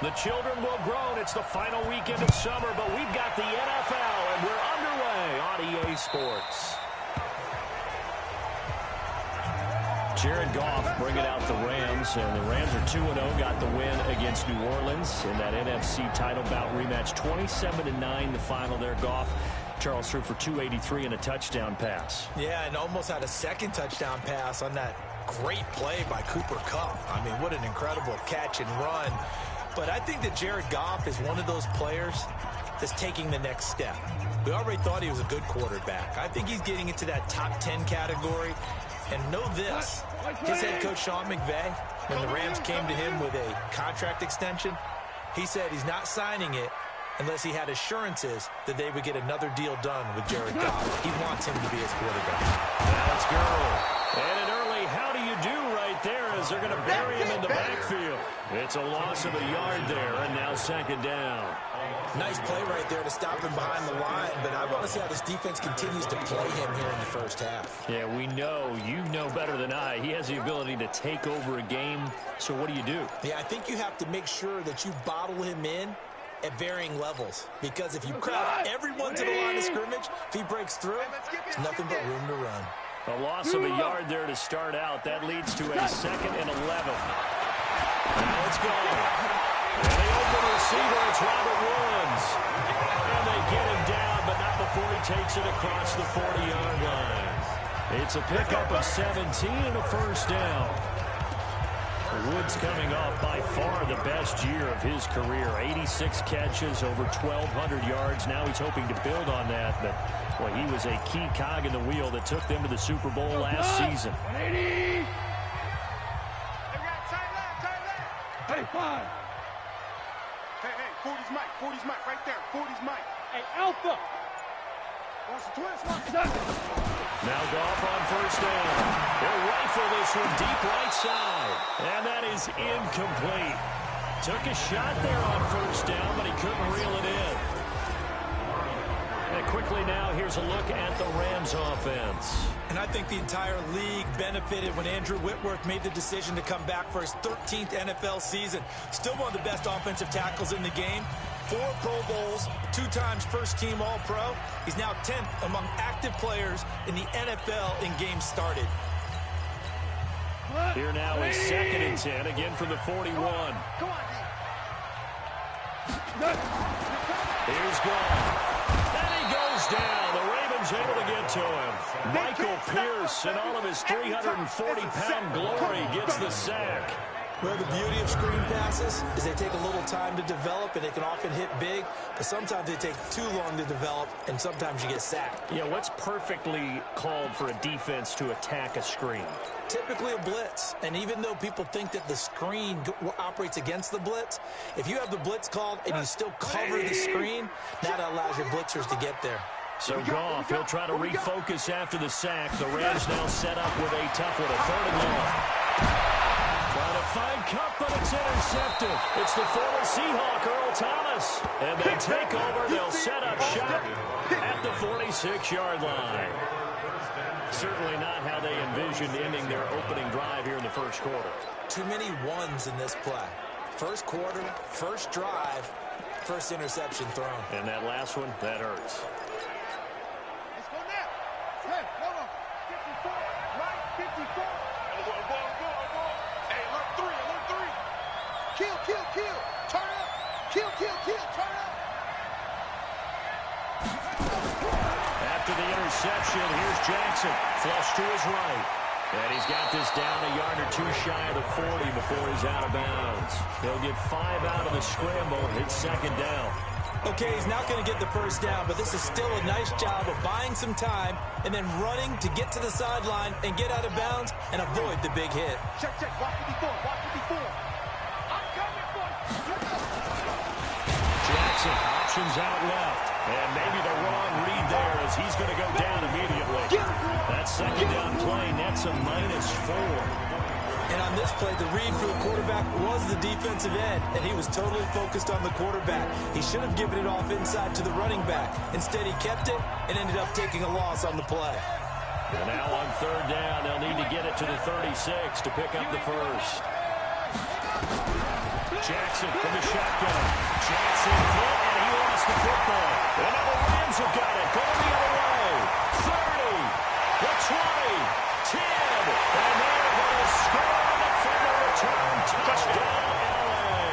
The children will groan. It's the final weekend of summer, but we've got the NFL, and we're underway on EA Sports. Jared Goff bringing out the Rams, and the Rams are 2-0, got the win against New Orleans in that NFC title bout rematch. 27-9 the final there. Goff, Charles, threw for 283 and a touchdown pass. Yeah, and almost had a second touchdown pass on that great play by Cooper Kupp. I mean, what an incredible catch and run. But I think that Jared Goff is one of those players that's taking the next step. We already thought he was a good quarterback. I think he's getting into that top 10 category. And know this, his head coach, Sean McVay, when the Rams came to him with a contract extension, he said he's not signing it unless he had assurances that they would get another deal done with Jared Goff. He wants him to be his quarterback. Now let's go. And an early how do you do right there as they're going to bury him in the backfield. It's a loss of a yard there, and now second down. Nice play right there to stop him behind the line, but I want to see how this defense continues to play him here in the first half. Yeah, we know, you know better than I, he has the ability to take over a game, so what do you do? Yeah, I think you have to make sure that you bottle him in at varying levels, because if you crowd everyone to the line of scrimmage, if he breaks through, there's nothing but room to run. A loss of a yard there to start out. That leads to a 2nd and 11. Now let's go. And the open receiver, it's Robert Woods. And they get him down, but not before he takes it across the 40-yard line. It's a pickup of 17 and a first down. Woods coming off by far the best year of his career. 86 catches, over 1,200 yards. Now he's hoping to build on that, but boy, he was a key cog in the wheel that took them to the Super Bowl last season. 180. Hey, 5. Hey, 40's Mike. 40's Mike right there. 40's Mike. Hey, Alpha. What's the twist? Now Goff on first down. He'll rifle this one deep right side. And that is incomplete. Took a shot there on first down, but he couldn't reel it in. And quickly now, here's a look at the Rams offense. And I think the entire league benefited when Andrew Whitworth made the decision to come back for his 13th NFL season. Still one of the best offensive tackles in the game. 4 Pro Bowls, 2 times first-team All-Pro. He's now 10th among active players in the NFL in games started. Here now is 2nd and 10, again from the 41. Come on, Here's Goff. And he goes down. The Ravens able to get to him. Michael Pierce, in all of his 340-pound glory, gets the sack. Well, the beauty of screen passes is they take a little time to develop, and they can often hit big, but sometimes they take too long to develop, and sometimes you get sacked. Yeah, what's perfectly called for a defense to attack a screen? Typically a blitz, and even though people think that the screen operates against the blitz, if you have the blitz called and you still cover the screen, that allows your blitzers to get there. So Goff, he'll try to refocus after the sack. The Rams now set up with a tough one, a 3rd and long. Trying to find Kupp, but it's intercepted. It's the former Seahawk, Earl Thomas. And they take over. They'll set up shop at the 46-yard line. Certainly not how they envisioned ending their opening drive here in the first quarter. Too many ones in this play. First quarter, first drive, first interception thrown. And that last one, that hurts. Let's go now. Hey, hold on. 54, right, 54. Hey, alert 3. Kill. Turn up. Kill, turn up. After the interception, here's Jackson. Flush to his right. And he's got this down a yard or 2 shy of the 40 before he's out of bounds. He'll get 5 out of the scramble and hit 2nd down. Okay, he's not going to get the first down, but this is still a nice job of buying some time and then running to get to the sideline and get out of bounds and avoid the big hit. Check. Watch 54. I'm coming for you. Jackson options out left. And maybe the wrong read there as he's going to go down immediately. That 2nd down play nets a -4. And on this play, the read for the quarterback was the defensive end, and he was totally focused on the quarterback. He should have given it off inside to the running back. Instead, he kept it and ended up taking a loss on the play. And now on 3rd down, they'll need to get it to the 36 to pick up the first. Jackson from the shotgun. Jackson hit, and he lost the football. And now the Rams have got it. Going the other way. 30, the 20, 10. And they're going to score on the final return. Touchdown, LA.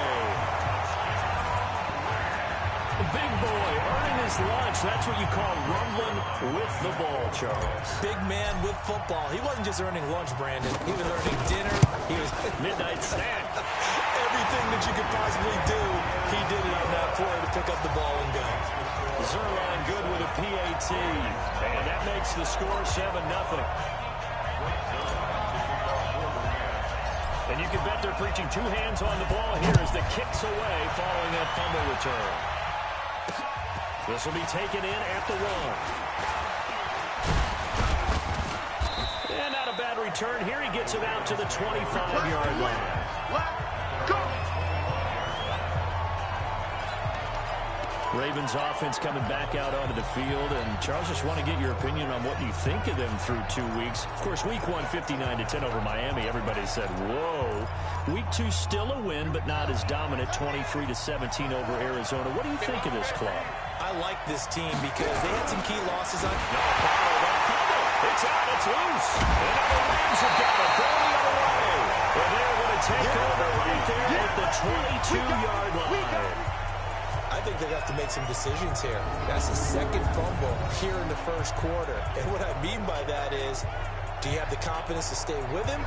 The big boy earning his lunch. That's what you call rumbling with the ball, Charles. Big man with football. He wasn't just earning lunch, Brandon. He was earning dinner. He was midnight snack. Everything that you could possibly do, he did it on that play to pick up the ball and go. Zerline good with a PAT. And that makes the score 7-0. And you can bet they're preaching two hands on the ball here as the kick's away following that fumble return. This will be taken in at the 1. And not a bad return here. He gets it out to the 25-yard line. Ravens offense coming back out onto the field. And Charles, just want to get your opinion on what you think of them through 2 weeks. Of course, week 1, 59-10 over Miami. Everybody said, whoa. Week 2, still a win, but not as dominant, 23-17 over Arizona. What do you think of this club? I like this team because they had some key losses on. It's out, it's loose. And now the Rams have got it. Going the other way. And they're going to take over right there at the 22-yard line. I think they have to make some decisions here. That's the second fumble here in the first quarter. And what I mean by that is, do you have the confidence to stay with him?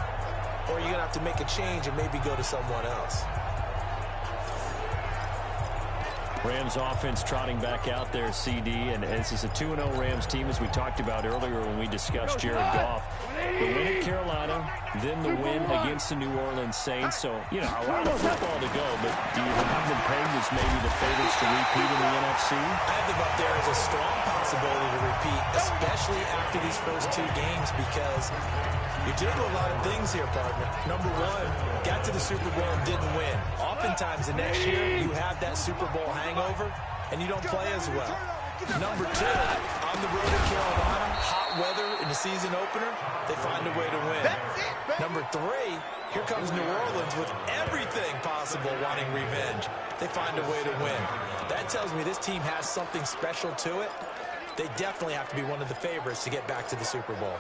Or are you going to have to make a change and maybe go to someone else? Rams offense trotting back out there, CD, and this is a 2-0 Rams team, as we talked about earlier when we discussed Jared Goff. The win at Carolina, then the win against the New Orleans Saints. So, you know, a lot of football to go, but do you have them pegged as maybe the favorites to repeat in the NFC? I have them up there as a strong possibility to repeat, especially after these first 2 games, because you're dealing with a lot of things here, partner. Number 1, got to the Super Bowl and didn't win. Oftentimes the next year, you have that Super Bowl hangover, and you don't play as well. Number 2, on the road in Carolina, hot weather in the season opener, they find a way to win. Number 3, here comes New Orleans with everything possible wanting revenge. They find a way to win. That tells me this team has something special to it. They definitely have to be one of the favorites to get back to the Super Bowl.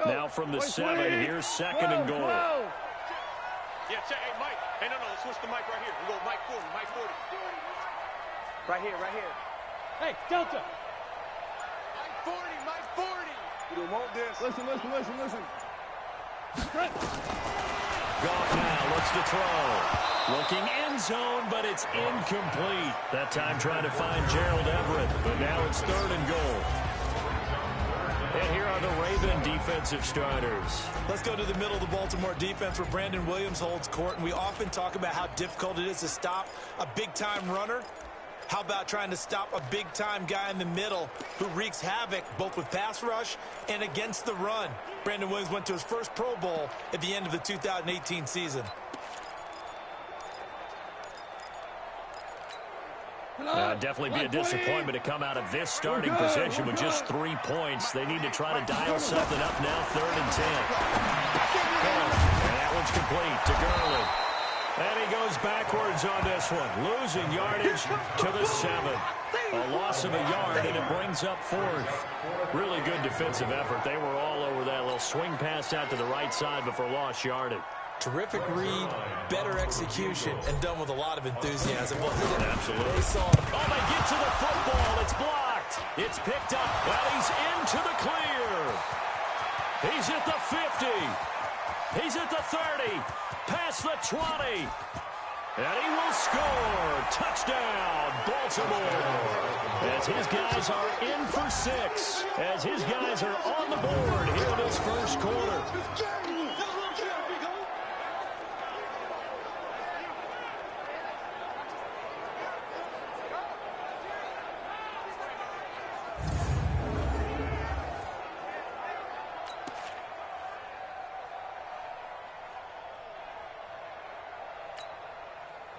Now from the 7, here's 2nd and goal. Yeah, check. Hey, Mike. Hey, no, let's switch the mic right here. We go Mike 40, Mike 40. Right here, right here. Hey, Delta. Mike 40, Mike 40. We don't want this. Listen. Goff now looks to throw. Looking end zone, but it's incomplete. That time trying to find Gerald Everett, but now it's 3rd and goal. And here are the Raven defensive starters. Let's go to the middle of the Baltimore defense where Brandon Williams holds court. And we often talk about how difficult it is to stop a big-time runner. How about trying to stop a big-time guy in the middle who wreaks havoc both with pass rush and against the run? Brandon Williams went to his first Pro Bowl at the end of the 2018 season. Definitely be a disappointment to come out of this starting position with just 3 points. They need to try to dial something up now, 3rd and 10. And that one's complete to Gurley. And he goes backwards on this one, losing yardage to the 7. A loss of a yard, and it brings up 4th. Really good defensive effort. They were all over that little swing pass out to the right side before lost yardage. Terrific read, better execution, and done with a lot of enthusiasm. Absolutely. They saw. Oh, they get to the football. It's blocked. It's picked up. Well, he's into the clear. He's at the 50. He's at the 30. Past the 20. And he will score. Touchdown, Baltimore. As his guys are in for 6. As his guys are on the board here in this first quarter.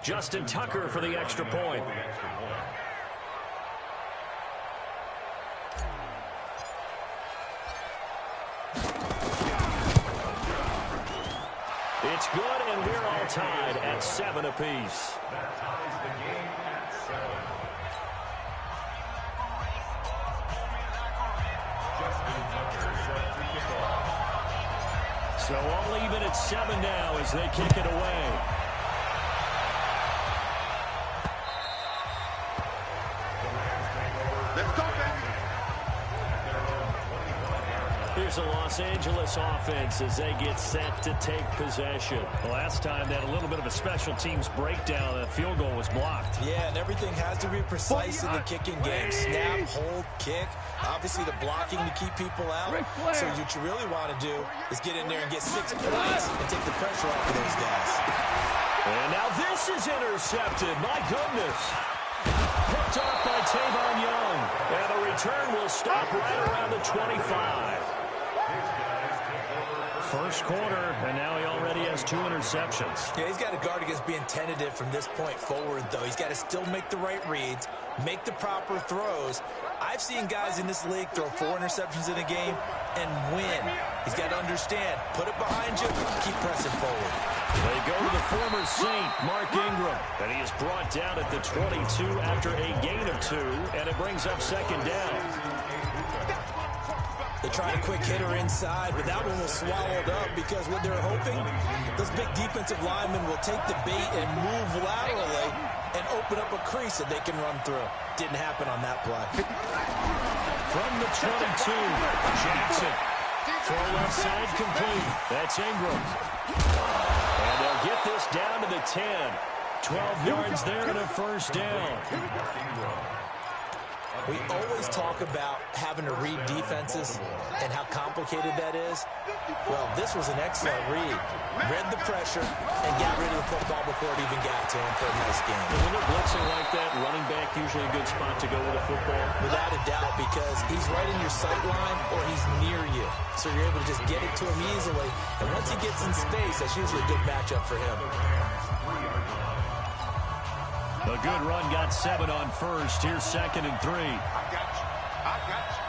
Justin Tucker for the extra point. we're all tied at 7 apiece. So all even at 7 now as they kick it away. Here's a Los Angeles offense as they get set to take possession. The last time they had a little bit of a special teams breakdown, a field goal was blocked. Yeah, and everything has to be precise in the kicking game. Snap, hold, kick. Obviously the blocking to keep people out. So what you really want to do is get in there and get 6 points and take the pressure off of those guys. And now this is intercepted. My goodness. Picked off by Tavon Young. And the return will stop right around the 25. First quarter, and now he already has 2 interceptions. Yeah, he's got to guard against being tentative from this point forward, though. He's got to still make the right reads, make the proper throws. I've seen guys in this league throw 4 interceptions in a game and win. He's got to understand, put it behind you, keep pressing forward. They go to the former Saint, Mark Ingram, and he is brought down at the 22 after a gain of 2, and it brings up second down. They try a quick hitter inside, but that one was swallowed up because what they're hoping, those big defensive linemen will take the bait and move laterally and open up a crease that they can run through. Didn't happen on that play. From the 22, Jackson. Throw left side complete. That's Ingram. And they'll get this down to the 10. 12 yards there and a first down. We always talk about having to read defenses and how complicated that is. Well, this was an excellent read. Read the pressure and got rid of the football before it even got to him for a nice game. And when they're blitzing like that, running back usually a good spot to go with a football. Without a doubt, because he's right in your sight line or he's near you. So you're able to just get it to him easily. And once he gets in space, that's usually a good matchup for him. A good run got 7 on first. Here's 2nd and 3. I got you. I got you.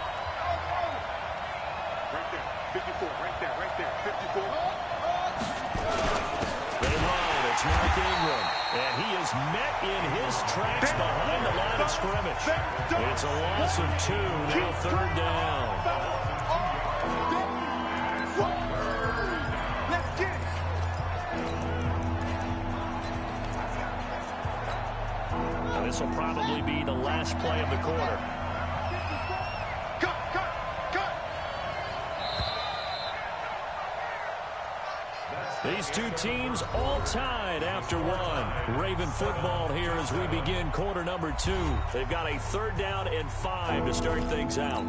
Right there. 54. Right there. Right there. 54. They run. It's Mark Ingram. And he is met in his tracks behind the line of scrimmage. It's a loss of 2. Now 3rd down. Let's get it. This will probably be the last play of the quarter. Cut. These two teams all tied after 1. Raven football here as we begin quarter number 2. They've got a 3rd down and 5 to start things out.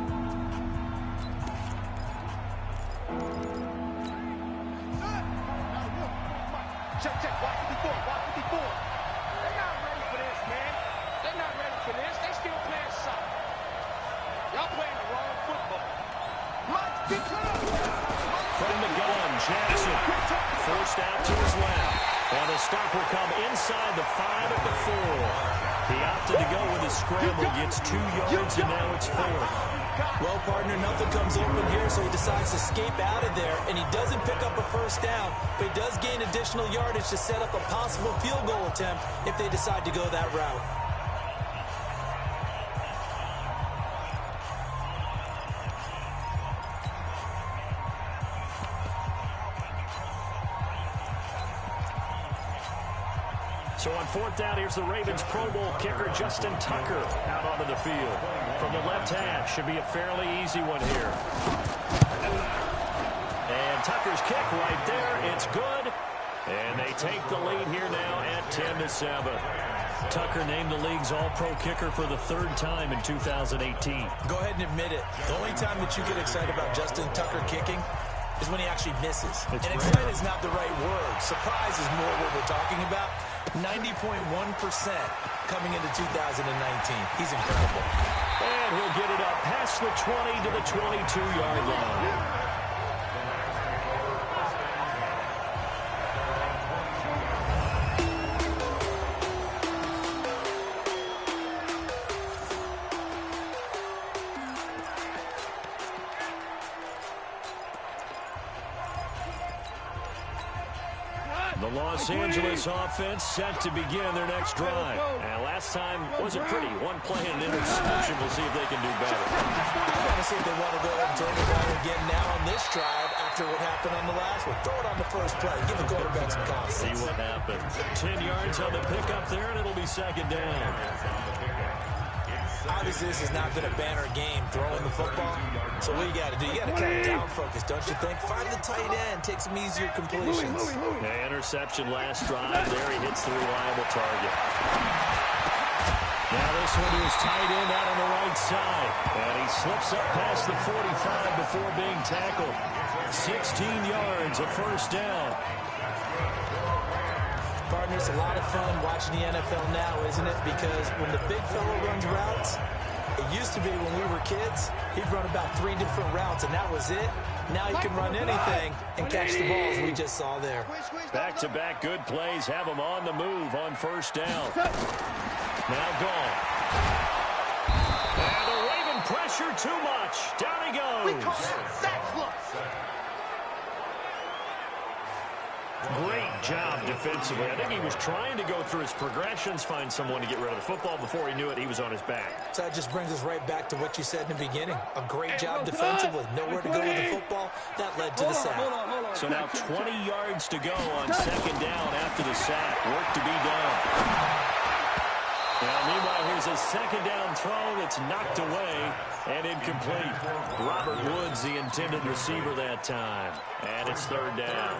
Check. Watch 54. Watch 54. They're not ready for this, man. They're not ready for this. They still playing soccer. Y'all playing the wrong football. Mike, pick it up. From the gun, Jackson forced out to his left. And the stop will come inside the 5 at the 4. He opted to go with a scramble, gets 2 yards, and now it's 4th. Well, partner, nothing comes open here, so he decides to escape out of there, and he doesn't pick up a first down, but he does gain additional yardage to set up a possible field goal attempt if they decide to go that route. So on 4th down, here's the Ravens Pro Bowl kicker Justin Tucker out onto the field. From the left hash, should be a fairly easy one here. And Tucker's kick right there, it's good. And they take the lead here now at 10-7. Tucker named the league's all-pro kicker for the 3rd time in 2018. Go ahead and admit it. The only time that you get excited about Justin Tucker kicking is when he actually misses. And excited is not the right word. Surprise is more what we're talking about. 90.1% coming into 2019. He's incredible. And he'll get it up past the 20 to the 22-yard line. Los Angeles offense set to begin their next drive. And last time wasn't pretty. One play and an interception. We'll see if they can do better. I want to see if they want to go ahead and throw the ball again now on this drive after what happened on the last one. Throw it on the first play. Give the quarterback some confidence. See what happens. 10 yards on the pickup there, and it'll be second down. Obviously, this has not been a banner game throwing the football. So what you got to do? You got to kind of down focus, don't you think? Find the tight end. Take some easier completions. Yeah, interception last drive. There he hits the reliable target. Now this one to his tight end out on the right side. And he slips up past the 45 before being tackled. 16 yards, a first down. Partners, a lot of fun watching the NFL now, isn't it? Because when the big fella runs routes, it used to be when we were kids, he'd run about 3 different routes, and that was it. Now he can run anything and catch the balls we just saw there. Back-to-back good plays have him on the move on first down. Now gone. And the Raven pressure too much. Down he goes. Great job defensively. I think he was trying to go through his progressions, find someone to get rid of the football. Before he knew it, he was on his back. So that just brings us right back to what you said in the beginning. A great job defensively. Nowhere to go with the football. That led to the sack. So now 20 yards to go on second down after the sack. Work to be done. Now, meanwhile, here's a second down throw that's knocked away and incomplete. Robert Woods, the intended receiver that time. And it's third down.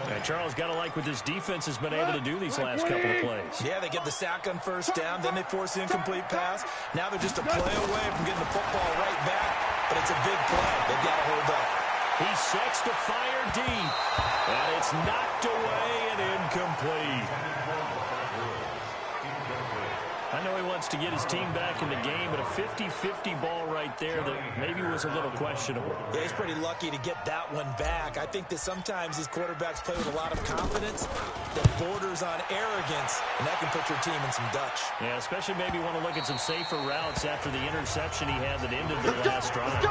And Charles, got to like what this defense has been able to do these last couple of plays. Yeah, they get the sack on first down, then they force the incomplete pass. Now they're just a play away from getting the football right back, but it's a big play. They've got to hold up. He sets to fire deep, and it's knocked away and incomplete. I know he wants to get his team back in the game, but a 50-50 ball right there that maybe was a little questionable. Yeah, he's pretty lucky to get that one back. I think that sometimes these quarterbacks play with a lot of confidence that borders on arrogance, and that can put your team in some Dutch. Yeah, especially maybe want to look at some safer routes after the interception he had that ended the last drive.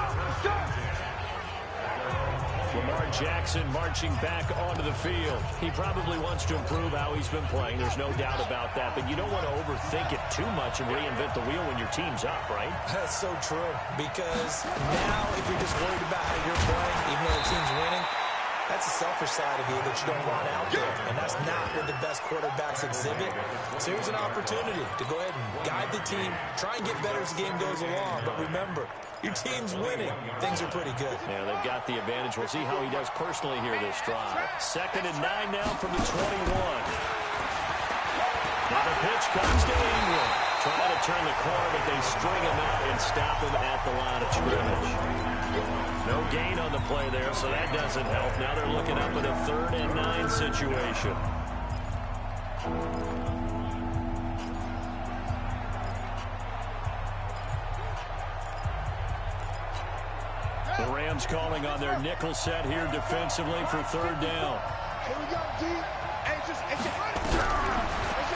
Lamar Jackson marching back onto the field. He probably wants to improve how he's been playing. There's no doubt about that. But you don't want to overthink it too much and reinvent the wheel when your team's up, right? That's so true. Because now if you're just worried about how you're playing, even though the team's winning, that's a selfish side of you that you don't want out there. And that's not what the best quarterbacks exhibit. So here's an opportunity to go ahead and guide the team, try and get better as the game goes along. But remember, your team's winning. Things are pretty good. Yeah, they've got the advantage. We'll see how he does personally here this drive. 2nd and 9 now from the 21. Now the pitch comes to England. Trying to turn the corner, but they string him out and stop him at the line of scrimmage. No gain on the play there, so that doesn't help. Now they're looking up at a 3rd and 9 situation. The Rams calling on their nickel set here defensively for 3rd down. Here we go, D.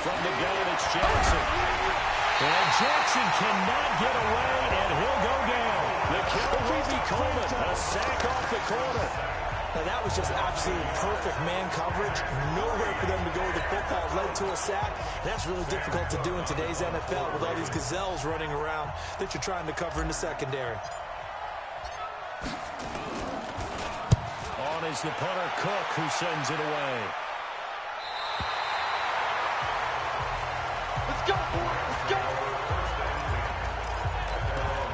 From the gun, it's Jackson. And Jackson cannot get away, and he'll go down. The Coleman, a sack off the corner. Now that was just absolute perfect man coverage. Nowhere for them to go with the football. Led to a sack. And that's really difficult to do in today's NFL with all these gazelles running around that you're trying to cover in the secondary. On is the punter, Cook, who sends it away. Let's go, boy. Let's go.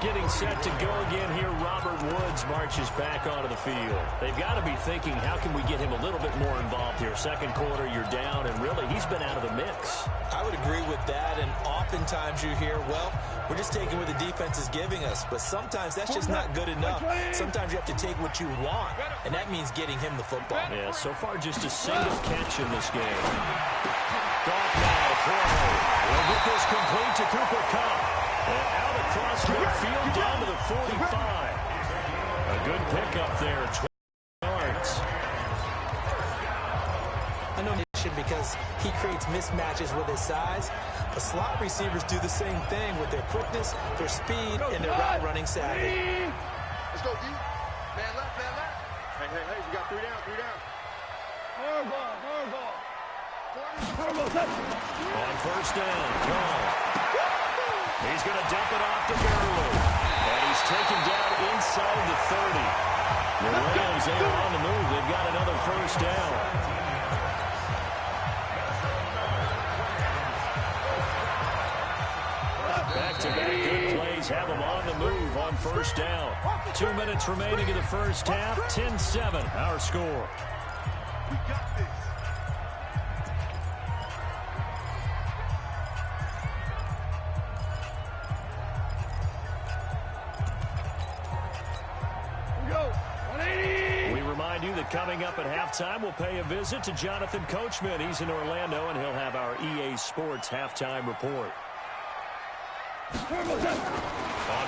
Getting set to go again here, Robert Woods marches back onto the field. They've got to be thinking, how can we get him a little bit more involved here? Second quarter, you're down, and really, he's been out of the mix. I would agree with that, and oftentimes you hear, well, we're just taking what the defense is giving us. But sometimes that's just not good enough. Sometimes you have to take what you want, and that means getting him the football. Yeah, so far just a single catch in this game. Goff now, throw. Will get this complete to Cooper Kupp. And out across midfield down to the 45. A good pickup there, 20 yards. I know because he creates mismatches with his size. But slot receivers do the same thing with their quickness, their speed, and their route running savvy. Let's go, D. Man left, man left. Hey, we got 3 down, 3 down. Hard ball, hard ball. On first down, Gone. He's going to dump it off to Gurley. And he's taken down inside the 30. The Rams, they are on the move. They've got another first down. Back-to-back good plays have them on the move on first down. 2 minutes remaining in the first half. 10-7, our score. We got this. Coming up at halftime, we'll pay a visit to Jonathan Coachman. He's in Orlando, and he'll have our EA Sports halftime report. On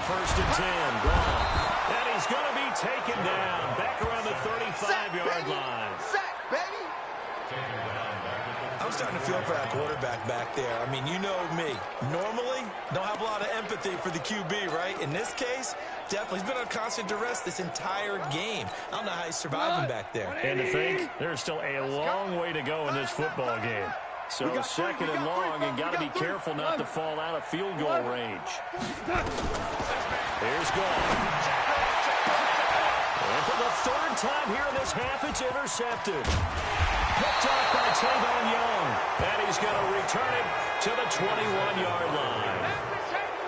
first and 10, Gone. And he's going to be taken down. Back around the 35-yard line. Sack, baby! I'm starting to feel for that quarterback back there. I mean, you know me. Normally, don't have a lot of empathy for the QB, right? In this case, definitely. He's been on constant duress this entire game. I don't know how he's surviving back there. And to think, there's still a long way to go in this football game. So second and long, and got to be careful not to fall out of field goal range. Here's Gone. And for the third time here in this half, it's intercepted. Picked off by Tavon Young. And he's going to return it to the 21-yard line.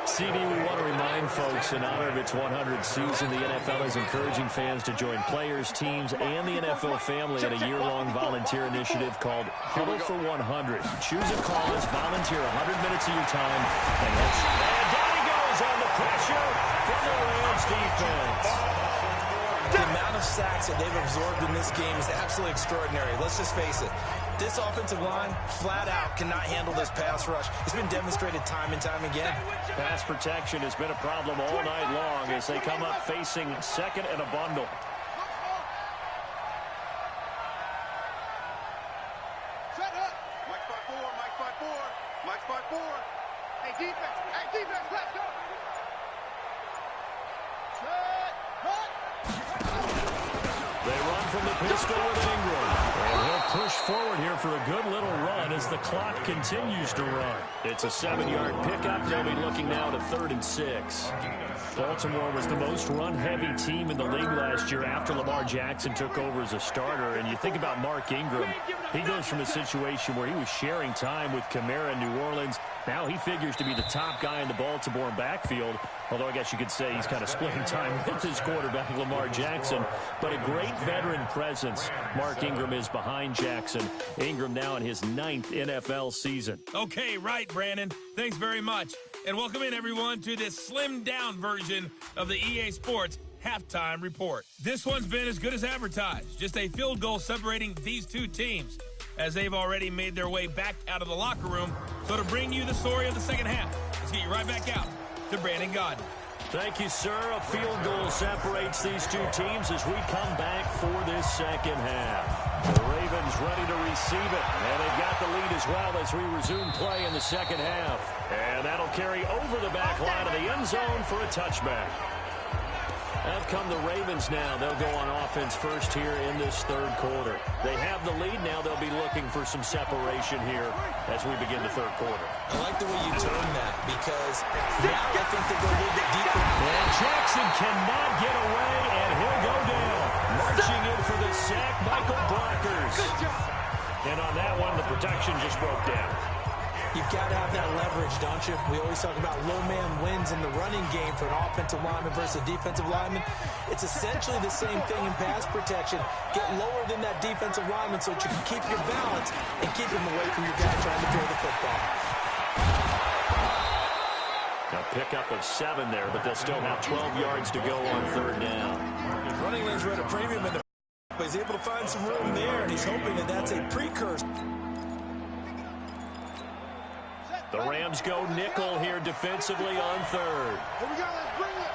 CD, we want to remind folks, in honor of its 100th season, the NFL is encouraging fans to join players, teams, and the NFL family in a year-long volunteer initiative called Huddle for 100. Choose a cause, volunteer 100 minutes of your time, and down he goes on the pressure from the Rams defense. The amount of sacks that they've absorbed in this game is absolutely extraordinary. Let's just face it. This offensive line, flat out, cannot handle this pass rush. It's been demonstrated time and time again. Pass protection has been a problem all night long as they come up facing second and a bundle. Shut up! Mike 5-4, Mike 5-4, Mike 5-4. Hey, defense, let's go! They run from the pistol with Ingram. And he'll push forward here for a good little run as the clock continues to run. It's a 7-yard pickup. They'll be looking now to 3rd and 6. Baltimore was the most run-heavy team in the league last year after Lamar Jackson took over as a starter. And you think about Mark Ingram, he goes from a situation where he was sharing time with Kamara in New Orleans. Now he figures to be the top guy in the Baltimore backfield, although I guess you could say he's kind of splitting time with his quarterback, Lamar Jackson. But a great veteran presence. Mark Ingram is behind Jackson. Ingram now in his 9th NFL season. Okay, right, Brandon. Thanks very much. And welcome in, everyone, to this slimmed-down version of the EA Sports Halftime Report. This one's been as good as advertised. Just a field goal separating these two teams, as they've already made their way back out of the locker room. So to bring you the story of the second half, let's get you right back out to Brandon Gaudin. Thank you, sir. A field goal separates these two teams as we come back for this second half. The Ravens ready to receive it, and they've got the lead as well as we resume play in the second half. And that'll carry over the back line of the end zone for a touchback. Out come the Ravens now. They'll go on offense first here in this third quarter. They have the lead now. They'll be looking for some separation here as we begin the third quarter. I like the way you turn that because now I think they go a little bit deeper. And Jackson cannot get away, and he'll go down. Marching in for the sack, Michael Brockers. And on that one, the protection just broke down. You've got to have that leverage, don't you? We always talk about low man wins in the running game for an offensive lineman versus a defensive lineman. It's essentially the same thing in pass protection. Get lower than that defensive lineman so that you can keep your balance and keep him away from your guy trying to throw the football. A pickup of 7 there, but they'll still have 12 yards to go on third down. Running lanes were at a premium in the but he's able to find some room there, and he's hoping that that's a precursor. The Rams go nickel here defensively on third. Here we go, let's bring it.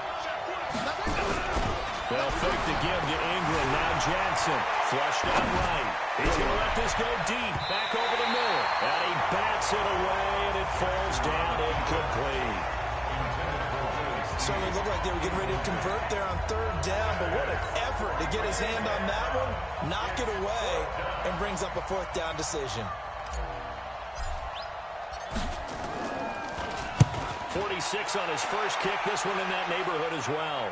They'll fake the give to Ingram. Now Jackson flushed out right. He's going to let this go deep. Back over the middle. And he bats it away, and it falls down incomplete. Certainly looked like they were getting ready to convert there on third down, but what an effort to get his hand on that one, knock it away, and brings up a fourth down decision. 46 on his first kick. This one in that neighborhood as well.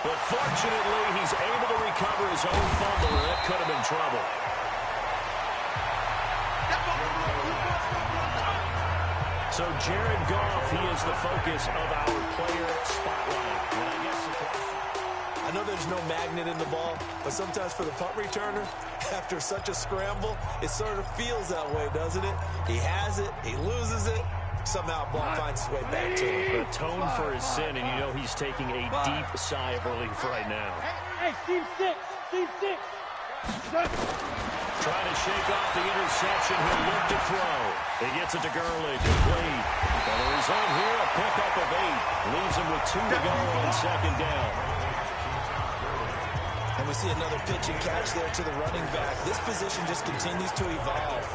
But fortunately, he's able to recover his own fumble. That could have been trouble. So Jared Goff, he is the focus of our player spotlight. And I guess I know there's no magnet in the ball, but sometimes for the punt returner, after such a scramble, it sort of feels that way, doesn't it? He has it, he loses it, somehow ball finds its way back to him. Atone for his sin, and you know he's taking a deep sigh of relief right now. Hey, team six, team six. Trying to shake off the interception. He'll look to throw. He gets it to Gurley. Complete. And the result here, a pickup of 8. Leaves him with 2 to go on second down. And we see another pitch and catch there to the running back. This position just continues to evolve.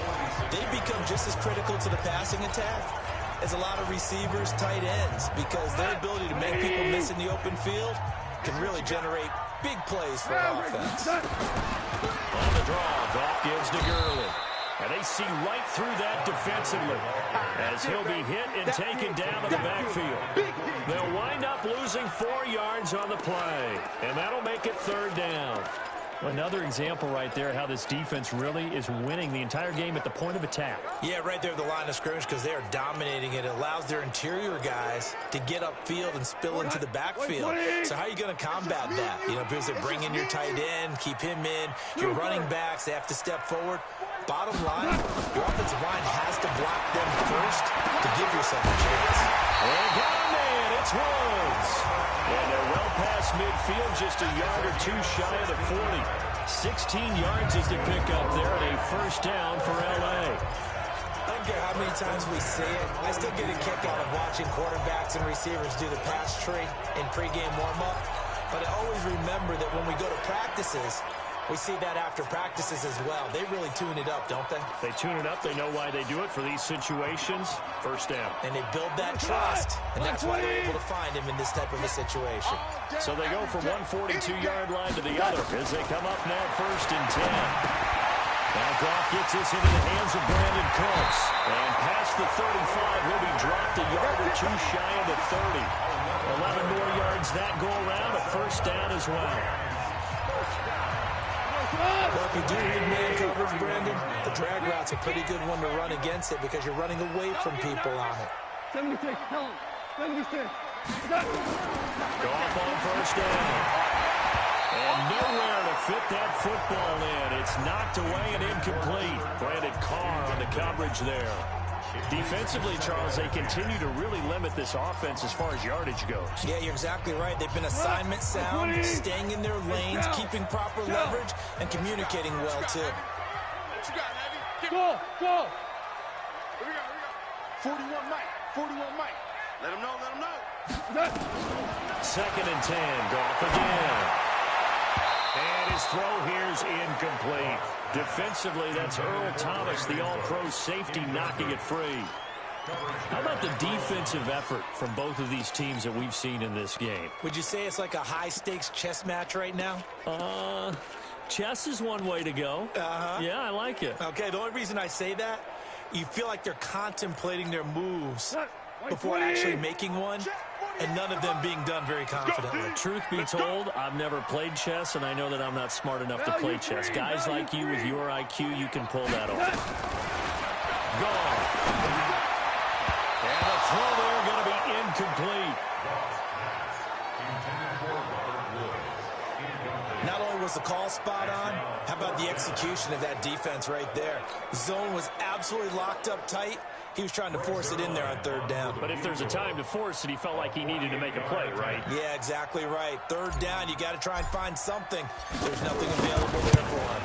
They become just as critical to the passing attack as a lot of receivers, tight ends, because their ability to make people miss in the open field can really generate big plays for an offense. On the draw, Goff gives to Gurley. And they see right through that defensively as he'll be hit and taken down to the backfield. They'll wind up losing 4 yards on the play, and that'll make it 3rd down. Another example right there how this defense really is winning the entire game at the point of attack. Yeah, right there at the line of scrimmage because they are dominating it. It allows their interior guys to get upfield and spill into the backfield. So how are you going to combat that? You know, because they bring in your tight end, keep him in. Your running backs, they have to step forward. Bottom line, your offensive line has to block them first to give yourself a chance. And got a man, it's Woods. And they're well past midfield, just a yard or 2 shy of the 40. 16 yards is the pickup there, and a 1st down for L.A. I don't care how many times we see it. I still get a kick out of watching quarterbacks and receivers do the pass tree in pregame warm-up. But I always remember that when we go to practices, we see that after practices as well. They really tune it up, don't they? They tune it up. They know why they do it for these situations. 1st down. And they build that trust, and that's why they're able to find him in this type of a situation. So they go from one 42-yard line to the other as they come up now 1st and 10. Now Goff gets this into the hands of Brandon Cooks. And past the 35, he'll be dropped a yard or 2 shy of the 30. 11 more yards that go around, a 1st down as well. Well, if you do read man coverage, Brandon, the drag route's a pretty good one to run against it because you're running away from people on it. 76, tell him. 76. Goff on 1st down. And nowhere to fit that football in. It's knocked away and incomplete. Brandon Carr on the coverage there. Defensively, Charles, they continue to really limit this offense as far as yardage goes. Yeah, you're exactly right. They've been assignment sound, staying in their lanes, keeping proper leverage, and communicating well, too. What you got, Abby? Go, go. Here we go, 41 Mike, 41 Mike. Let him know, 2nd and 10, Goff again. And his throw here's incomplete. Defensively, that's Earl Thomas, the all-pro safety, knocking it free. How about the defensive effort from both of these teams that we've seen in this game? Would you say it's like a high-stakes chess match right now? Chess is one way to go. Yeah, I like it. Okay, the only reason I say that, you feel like they're contemplating their moves before actually making one, and none of them being done very confidently. Truth be told, I've never played chess, and I know that I'm not smart enough to play chess. Guys like you with your IQ, you can pull that off. Gone. And the throw there going to be incomplete. Not only was the call spot on, how about the execution of that defense right there? Zone was absolutely locked up tight. He was trying to force it in there on 3rd down. But if there's a time to force it, he felt like he needed to make a play, right? Yeah, exactly right. 3rd down, you got to try and find something. There's nothing available there for him.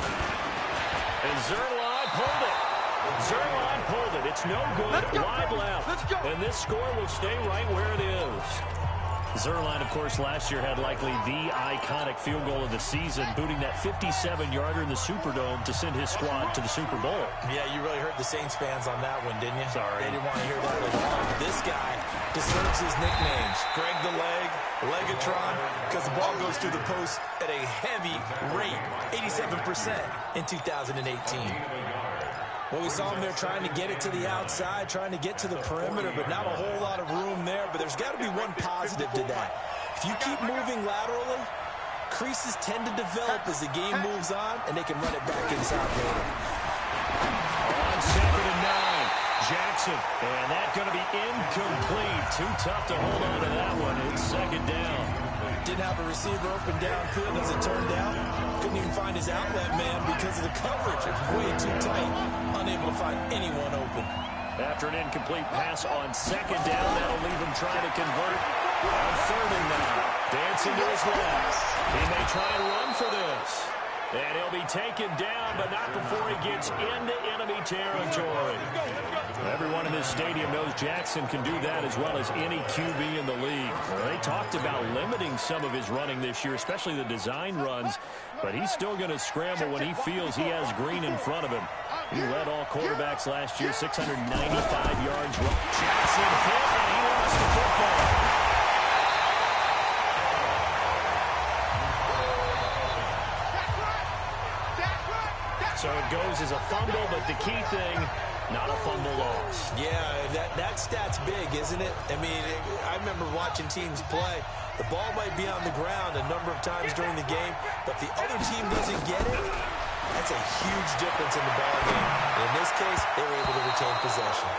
And Zerline pulled it. Zerline pulled it. It's no good. Wide left. And this score will stay right where it is. Zerline, of course, last year had likely the iconic field goal of the season, booting that 57-yarder in the Superdome to send his squad to the Super Bowl. Yeah, you really hurt the Saints fans on that one, didn't you? Sorry. They didn't want to hear that at all. This guy deserves his nicknames. Greg the Leg, Legatron, because the ball goes through the post at a heavy rate, 87% in 2018. Well, we saw him there trying to get it to the outside, trying to get to the perimeter, but not a whole lot of room there. But there's got to be one positive to that. If you keep moving laterally, creases tend to develop as the game moves on, and they can run it back inside later. On 2nd and 9, Jackson. And that's going to be incomplete. Too tough to hold on to that one. It's 2nd down. Didn't have a receiver open downfield as it turned out. Couldn't even find his outlet man because of the coverage. It's way too tight. Unable to find anyone open. After an incomplete pass on 2nd down, that'll leave him trying to convert on 3rd and 9. Dancing to his left. He may try and run for this. And he'll be taken down, but not before he gets into enemy territory. Everyone in this stadium knows Jackson can do that as well as any QB in the league. They talked about limiting some of his running this year, especially the design runs, but he's still going to scramble when he feels he has green in front of him. He led all quarterbacks last year, 695 yards. Jackson hit, and he lost the football. So it goes as a fumble, but the key thing, not a fumble loss. Yeah, that stat's big, isn't it? I mean, I remember watching teams play. The ball might be on the ground a number of times during the game, but if the other team doesn't get it, that's a huge difference in the ball game. And in this case, they were able to retain possession.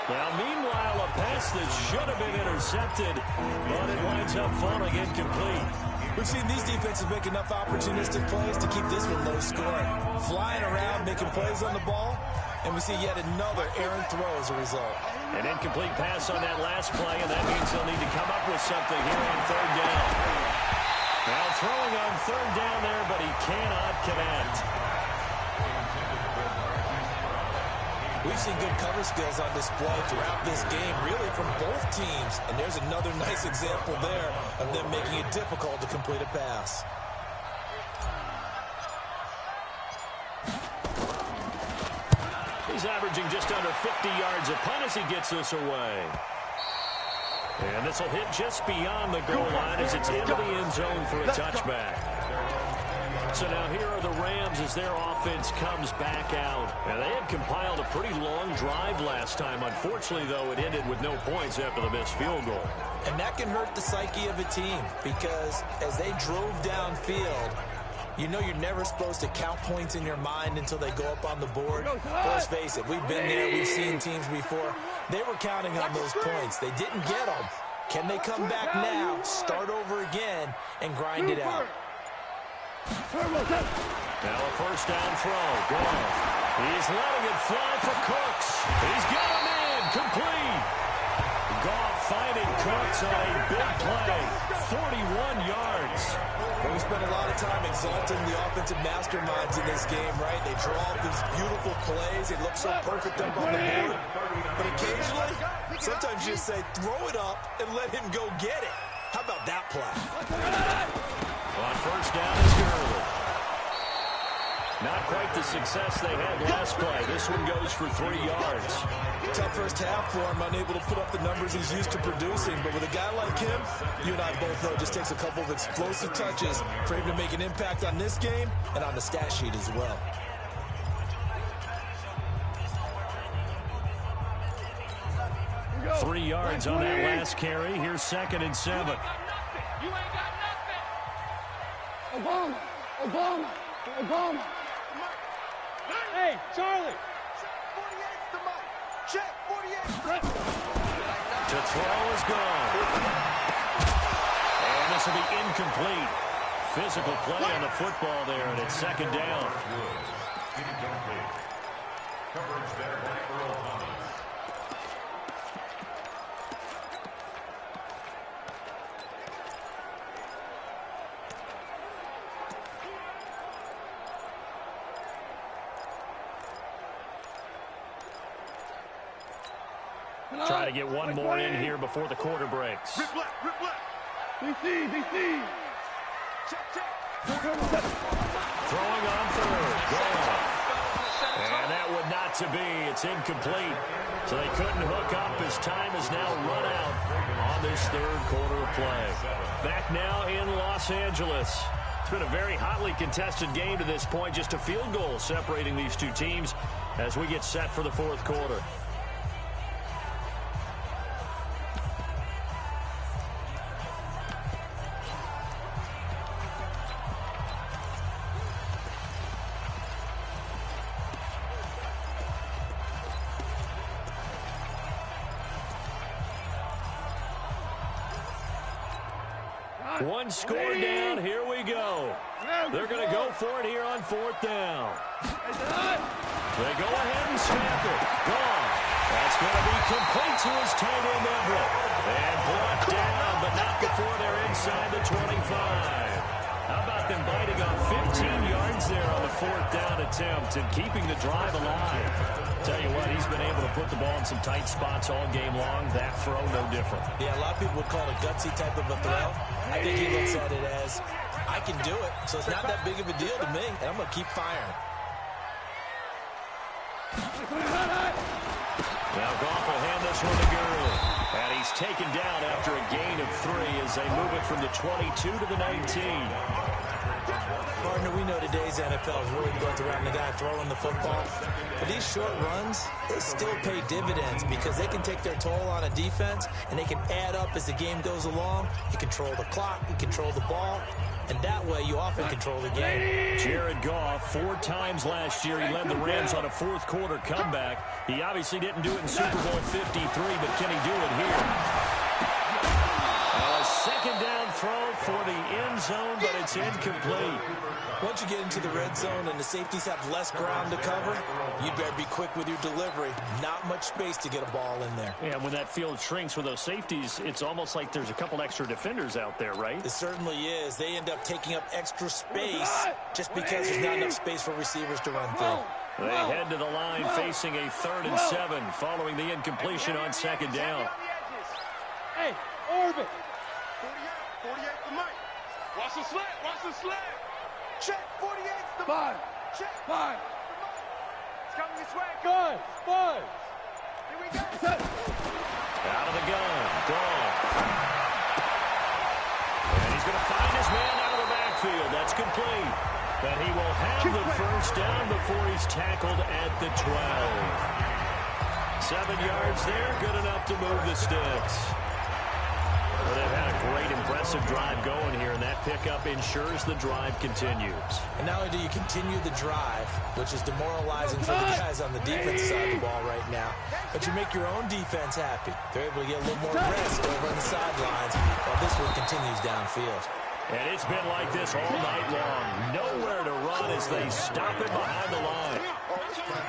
Now, meanwhile, a pass that should have been intercepted, but it winds up falling incomplete. We've seen these defenses make enough opportunistic plays to keep this one low scoring. Flying around, making plays on the ball, and we see yet another errant throw as a result. An incomplete pass on that last play, and that means they'll need to come up with something here on 3rd down. Now throwing on 3rd down there, but he cannot connect. We've seen good cover skills on display throughout this game, really from both teams. And there's another nice example there of them making it difficult to complete a pass. He's averaging just under 50 yards a punt as he gets this away. And this will hit just beyond the goal line as it's into the end zone for a touchback. So now here are the Rams as their offense comes back out. And they had compiled a pretty long drive last time. Unfortunately, though, it ended with no points after the missed field goal. And that can hurt the psyche of a team because as they drove downfield, you know you're never supposed to count points in your mind until they go up on the board. Let's face it, we've been there. We've seen teams before. They were counting on those points. They didn't get them. Can they come back now, start over again, and grind it out? Now a 1st down throw. Goff. He's letting it fly for Cooks. He's got him in. Complete. Goff finding Cooks on a big play. 41 yards. Well, we spent a lot of time exalting the offensive masterminds in this game, right? They draw up these beautiful plays. They look so perfect up on the board. But occasionally, sometimes you just say, throw it up and let him go get it. How about that play? On 1st down is Gurley. Not quite the success they had last play. This one goes for 3 yards. Tough first half for him, unable to put up the numbers he's used to producing. But with a guy like him, you and I both know it just takes a couple of explosive touches for him to make an impact on this game and on the stat sheet as well. Three yards on that last carry. Here's 2nd and 7. You ain't got nothing. Obama. Hey, Charlie. Check 48. To throw is gone. And this will be incomplete. Physical play on the football there, and it's 2nd down. Coverage there by Earl Thomas. Try to get one more in here before the quarter breaks. Rip left. DC. Throwing on 3rd. Goff. And that would not to be. It's incomplete. So they couldn't hook up as time is now run out on this 3rd quarter of play. Back now in Los Angeles. been a very hotly contested game to this point. Just a field goal separating these two teams as we get set for the fourth quarter. One score down. Here we go. They're going to go for it here on fourth down. They go ahead and snap it. Gone. That's going to be complete to his tight end, Everett. And brought down, but not before they're inside the 25. How about them biting off 15 yards there on the fourth down attempt and keeping the drive alive? Tell you what, he's been able to put the ball in some tight spots all game long. That throw, no different. Yeah, a lot of people would call it a gutsy type of a throw. I think he looks at it as, I can do it, so it's not that big of a deal to me, and I'm going to keep firing. Now Goff will hand this one to Gurley. And he's taken down after a gain of 3 as they move it from the 22 to the 19. Partner, we know today's NFL is really built around the guy throwing the football. But these short runs, they still pay dividends because they can take their toll on a defense and they can add up as the game goes along. You control the clock, you control the ball, and that way you often control the game. Jared Goff, 4 times last year, he led the Rams on a fourth quarter comeback. He obviously didn't do it in Super Bowl 53, but can he do it here? A second down throw for the end zone, but it's incomplete. Once you get into the red zone and the safeties have less ground to cover, you better be quick with your delivery. Not much space to get a ball in there. Yeah, when that field shrinks with those safeties, it's almost like there's a couple extra defenders out there, right? It certainly is. They end up taking up extra space just because there's not enough space for receivers to run through. They head to the line facing a 3rd and 7 following the incompletion on second down. Hey, orbit. 48 to Mike. Watch the slant. Watch the slant. Check. 48 to Five. Check. Five. It's coming this way. Guys. Five. Here we go. Set. Out of the gun. Goff. And he's going to find his man out of the backfield. That's complete. But he will have the first down before he's tackled at the 12. 7 yards there. Good enough to move the sticks. Well, they've had a great, impressive drive going here, and that pickup ensures the drive continues. And not only do you continue the drive, which is demoralizing for the guys on the defense side of the ball right now, but you make your own defense happy. They're able to get a little more rest over on the sidelines while this one continues downfield. And it's been like this all night long. Nowhere to run as they stop it behind the line.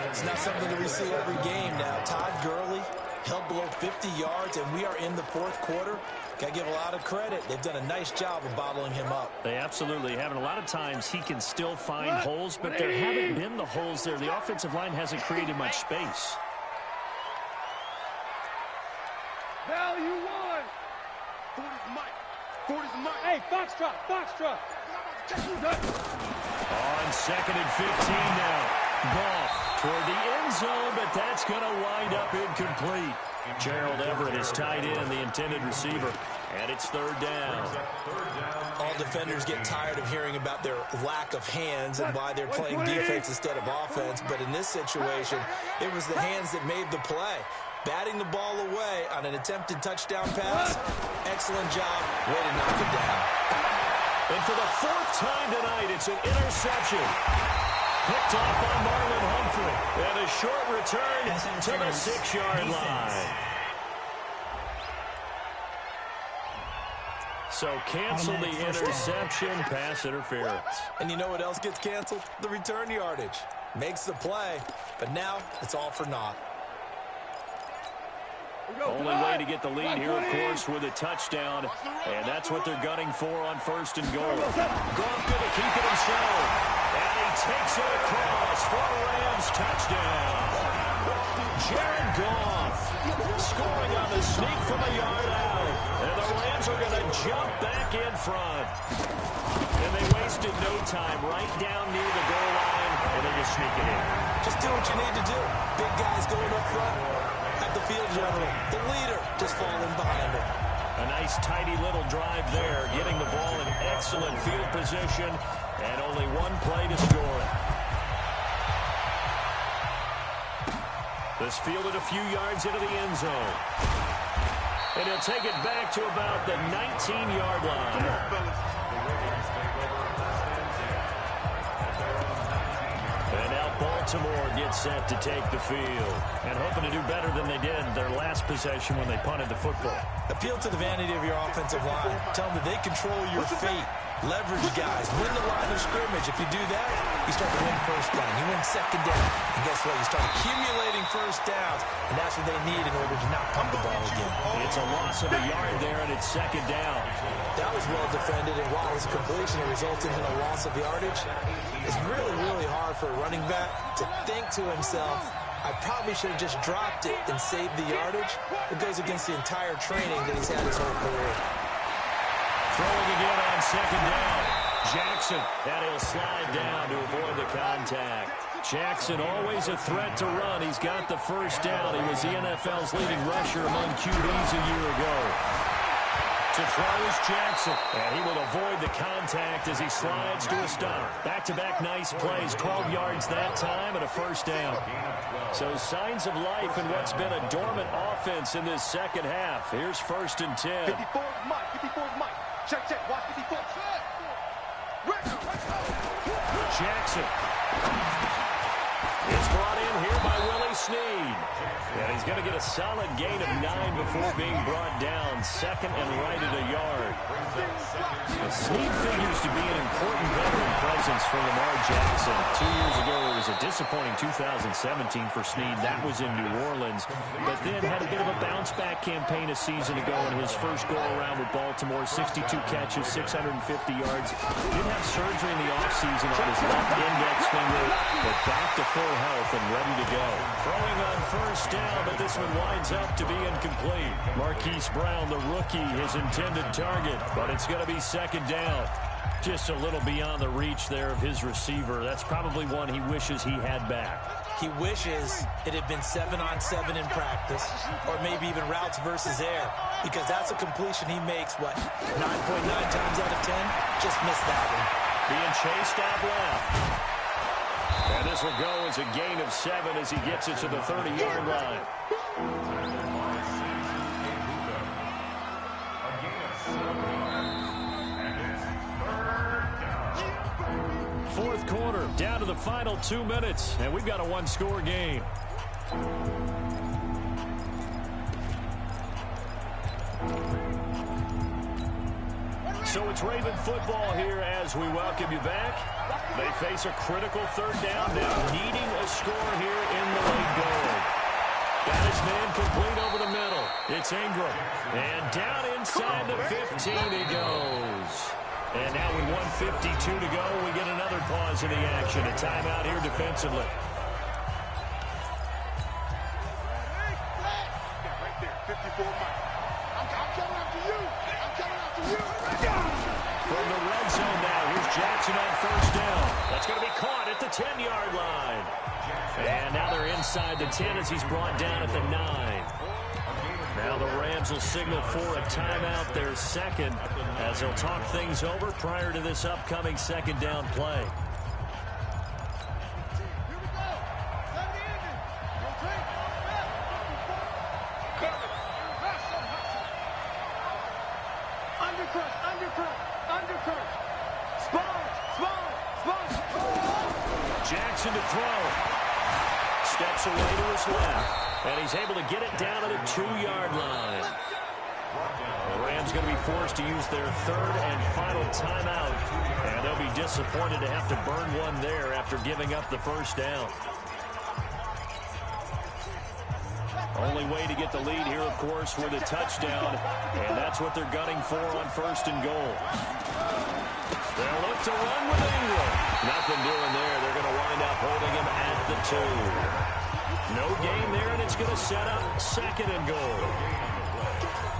It's not something that we see every game now. Todd Gurley held below 50 yards, and we are in the fourth quarter. Got to give a lot of credit. They've done a nice job of bottling him up. They absolutely have. And a lot of times he can still find holes, but there haven't been the holes there. The offensive line hasn't created much space. Value one. 40's Mike. 40's Mike. Hey, foxtrot. Foxtrot. On 2nd and 15 now. Goff toward the end zone, but that's going to wind up incomplete. Gerald Everett is tied in, the intended receiver, and it's 3rd down. All defenders get tired of hearing about their lack of hands and why they're playing defense instead of offense, but in this situation, it was the hands that made the play. Batting the ball away on an attempted touchdown pass. Excellent job. Way to knock it down. And for the 4th time tonight, it's an interception. Picked off by Marlon Humphrey. And a short return to the 6-yard line. So cancel the interception, pass interference. And you know what else gets canceled? The return yardage. Makes the play, but now it's all for naught. Only way to get the lead here, of course, with a touchdown. And that's what they're gunning for on 1st and goal. Goff going to keep it himself. And he takes it across for a Rams touchdown. Jared Goff scoring on the sneak from a yard out. And the Rams are going to jump back in front. And they wasted no time right down near the goal line. And they just sneak it in. Just do what you need to do. Big guys going up front. At the field general, the leader, just falling behind him. A nice, tidy little drive there, getting the ball in excellent field position, and only one play to score it. This fielded a few yards into the end zone. And he'll take it back to about the 19-yard line. And now Baltimore gets set to take the field. And hoping to do better than they did their last possession when they punted the football. Appeal to the vanity of your offensive line. Tell them that they control your fate. Leverage guys. Win the line of scrimmage. If you do that, you start to win first down. You win second down. And guess what? You start accumulating first downs. And that's what they need in order to not pump the ball again. It's a loss of a yard there, and it's second down. That was well defended, and while his completion resulted in a loss of yardage, it's really, really hard for a running back to think to himself, I probably should have just dropped it and saved the yardage. It goes against the entire training that he's had his whole career. Throwing again on second down. Jackson, and he'll slide down to avoid the contact. Jackson always a threat to run. He's got the first down. He was the NFL's leading rusher among QBs a year ago. To throw is Jackson, and he will avoid the contact as he slides to a stop. Back-to-back nice plays, 12 yards that time and a first down. So signs of life in what's been a dormant offense in this second half. Here's 1st and 10. 54 is Mike. 54 is Mike. Check, check. Watch 54. Jackson. It's brought in here by Willie Snead. And he's going to get a solid gain of 9 before being brought down. Second and right at a yard. Snead figures to be an important veteran presence for Lamar Jackson. 2 years ago, it was a disappointing 2017 for Snead. That was in New Orleans. But then had a bit of a bounce-back campaign a season ago in his first go-around with Baltimore. 62 catches, 650 yards. Did have surgery in the offseason on his left index finger, but back to full health and ready to go. Throwing on first down, but this one winds up to be incomplete. Marquise Brown, the rookie, his intended target, but it's going to be second down. Just a little beyond the reach there of his receiver. That's probably one he wishes he had back. He wishes it had been 7-on-7 in practice, or maybe even routes versus air, because that's a completion he makes, 9.9 times out of 10? Just missed that one. Being chased out left. And this will go as a gain of 7 as he gets it to the 30-yard line. Fourth quarter, down to the final 2 minutes, and we've got a one-score game. So it's Raven football here as we welcome you back. They face a critical third down now, needing a score here in the late going. Got his man complete over the middle. It's Ingram. And down inside the 15 he goes. And now with 1:52 to go, we get another pause in the action. A timeout here defensively. Right there. 54 Mike. I'm coming after you. I'm coming after you. From the red zone now, here's Jackson on first down. That's going to be caught at the 10-yard line. And now they're inside the 10 as he's brought down at the 9. Now the Rams will signal for a timeout, their second, as they'll talk things over prior to this upcoming second down play. Jackson to throw. Steps away to his left. And he's able to get it down to the 2-yard line. The Rams going to be forced to use their third and final timeout. And they'll be disappointed to have to burn one there after giving up the first down. Only way to get the lead here, of course, with a touchdown. And that's what they're gunning for on first and goal. They'll look to run with Ingram. Nothing doing there. They're going to wind up holding him at the 2. No gain there, and it's going to set up second and goal.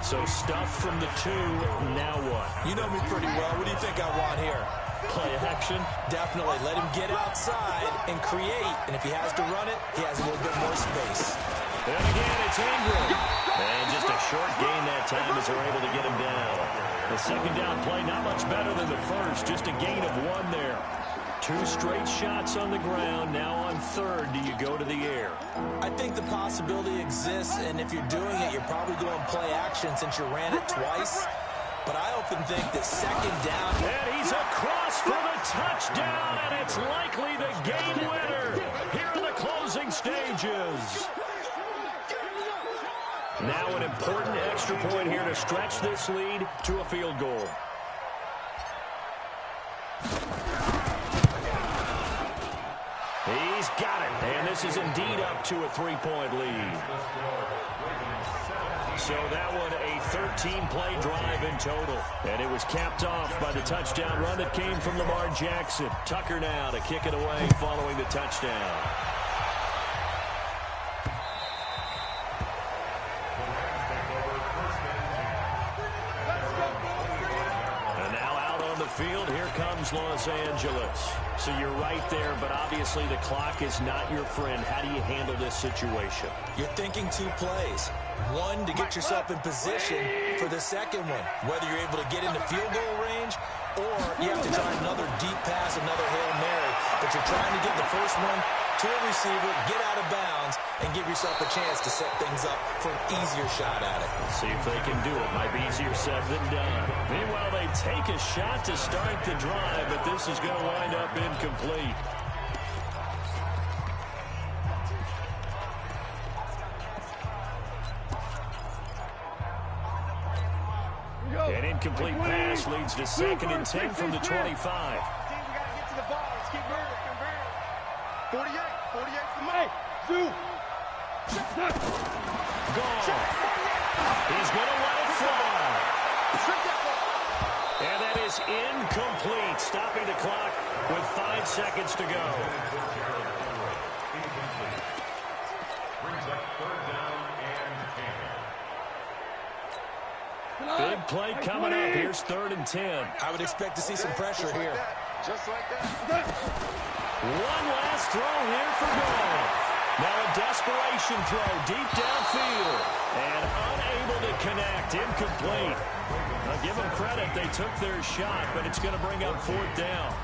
So stuff from the 2. Now what? You know me pretty well. What do you think I want here? Play action? Definitely. Let him get outside and create. And if he has to run it, he has a little bit more space. And again, it's Ingram. And just a short gain that that time as they're able to get him down. The second down play, not much better than the first, just a gain of 1 there. 2 straight shots on the ground. Now on third, do you go to the air? I think the possibility exists, and if you're doing it, you're probably going play action since you ran it twice. But I often think that second down... And he's across for the touchdown, and it's likely the game winner here in the closing stages. Now an important extra point here to stretch this lead to a field goal. He's got it, and this is indeed up to a 3-point lead. So that one a 13-play drive in total. And it was capped off by the touchdown run that came from Lamar Jackson. Tucker now to kick it away following the touchdown. And now out on the field, here comes Los Angeles. So you're right there, but obviously the clock is not your friend. How do you handle this situation? You're thinking 2 plays. One, to get yourself in position for the second one, whether you're able to get into field goal range or you have to try another deep pass, another Hail Mary. But you're trying to get the first one to a receiver, get out of bounds, and give yourself a chance to set things up for an easier shot at it. See if they can do it. Might be easier said than done. Meanwhile, they take a shot to start the drive, but this is going to wind up incomplete. An incomplete pass leads to 2nd and 10 from the 25. We got to get to the ball. Let's keep moving. 48 for Mike. Gone. He's going to let it fly. And that is incomplete, stopping the clock with 5 seconds to go. Big play coming up. Here's 3rd and 10. I would expect to see some pressure here. Just like that. One last throw here for goal. Now a desperation throw deep downfield. And unable to connect. Incomplete. I'll give them credit. They took their shot, but it's going to bring up 4th down.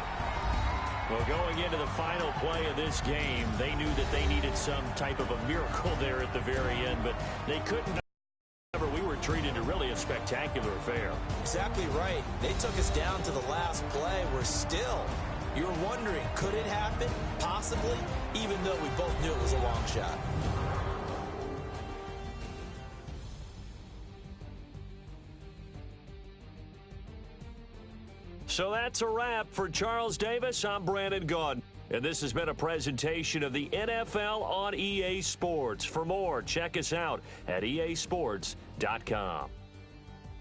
Well, going into the final play of this game, they knew that they needed some type of a miracle there at the very end, but they couldn't. We were treated to really a spectacular affair. Exactly right. They took us down to the last play. We're still, you're wondering, could it happen? Possibly, even though we both knew it was a long shot. So that's a wrap for Charles Davis. I'm Brandon Gaudin. And this has been a presentation of the NFL on EA Sports. For more, check us out at easports.com.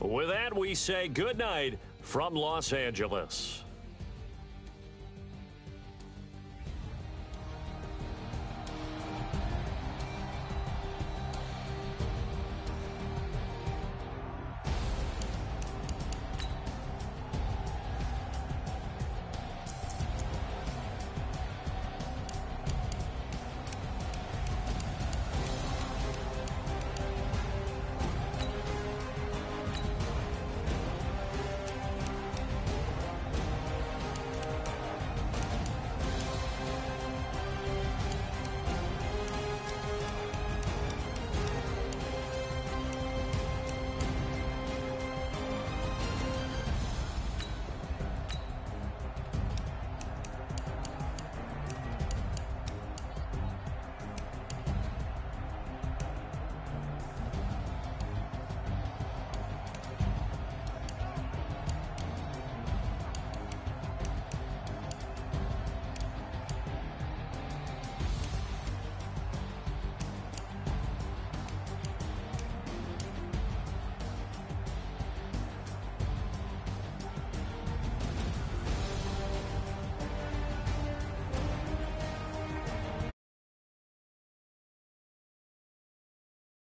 With that, we say good night from Los Angeles.